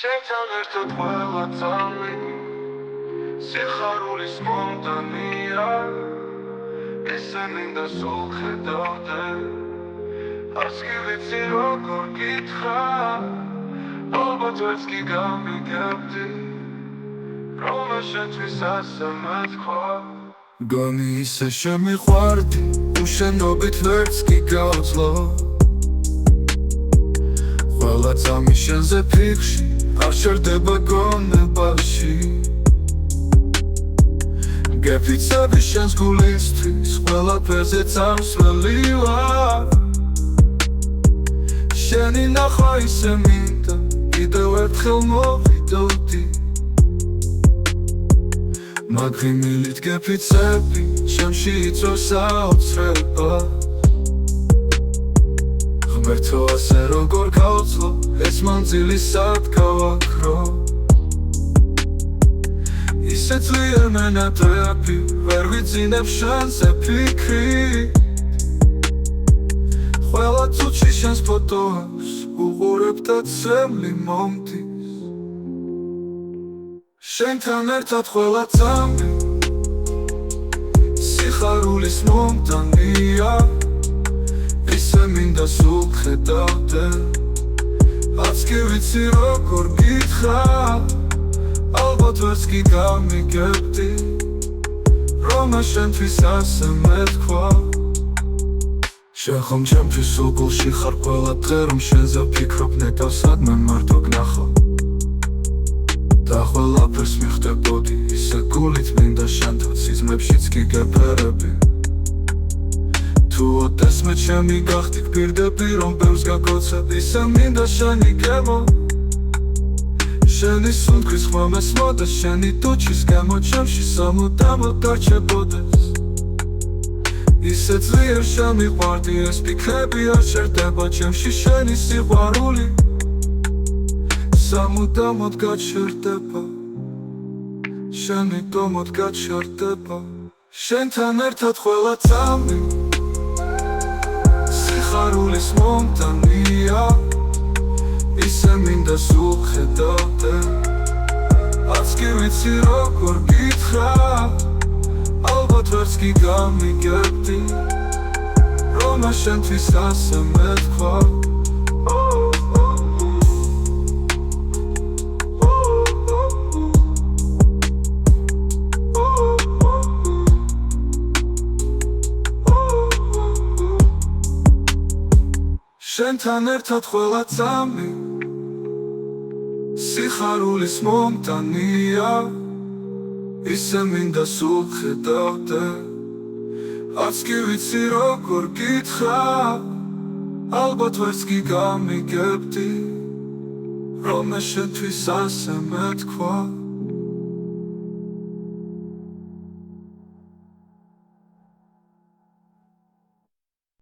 შენთან ერთად ყველა წამი სიხარულის მომდანია ესე მინდა სულ ხედავდე არც კი ვიცი როგორ გითხრა ალბათ ვერც კი გამიგებდი რომ შენთვის ასე მეთქვა გონი ისე შემიყვარდი უშენობით ვერც კი გავძლო ყველა წამი შენზე ფიქრში არ შერდება გონებაში გეფიცები შენს გულისთვის ყველაფერზე წამსვლელი ვარ შენი ნახვა ისე მინდა კიდევ ერთხელ მოვიდოდი მაგრი მილით გეფიცები ჩემში იწვევს საოცრება ღმერთო ასე როგორ გავძლო ეს მანძილი სად გავაქრო ისე ძლიერ მენატრები ვერ ვიძინებ შენზე ფიქრით ყველა წუთში შენს ფოტოებს უყურებ და ცემლი მომდის შენთან ერთად ყველა წამი სიხარულის მომდანია ისე მინდა სულ ხედავდე არც კი ვიცი როგორ გითხრა ალბათ ვერც კი გამიგებდი რომ შენთვის ასე მეთქვა შენ ხომ ჩემთვის უგულში ხარ ყველა დღე რომ შენზე ვფიქრობ ნეტავ სადმე მარტო გნახო და ყველაფერს მიხდებოდი ისე გულით მინდა შენთან სიზმრებშიც კი გეფერები თუ ოდესმე ჩემი გახდი გპირდები რომ ბევრს გაგოცებ ისე მინდა შენი გემო შენი სუნთქვის ხმამეს მოდეს შენი ტუჩის გემო ჩემში სამუდამოდ დარჩებოდეს ისე ძლიერ შემიყვარდი ეს ფიქრები არ შერდება ჩემში შენი სიყვარული სამუდამოდ გაჩერდება შენი ტომოდ გაჩერდება შენთან ერთად ყველა წამი სიხარულის მომდანია ისე მინდა სულ ხედავდე არც კი ვიცი როგორ გითხრა ალბათ ვერც კი გამიგებდი რომ შენთვის ასე მეთქვა შენთან ერთად ყველა წამი სიხარულის მომდანია ისე მინდა სულ ხედავდე არც კი ვიცი როგორ გითხრა ალბათ ვერც კი გამიგებდი რომ შენთვის ასე მეთქვა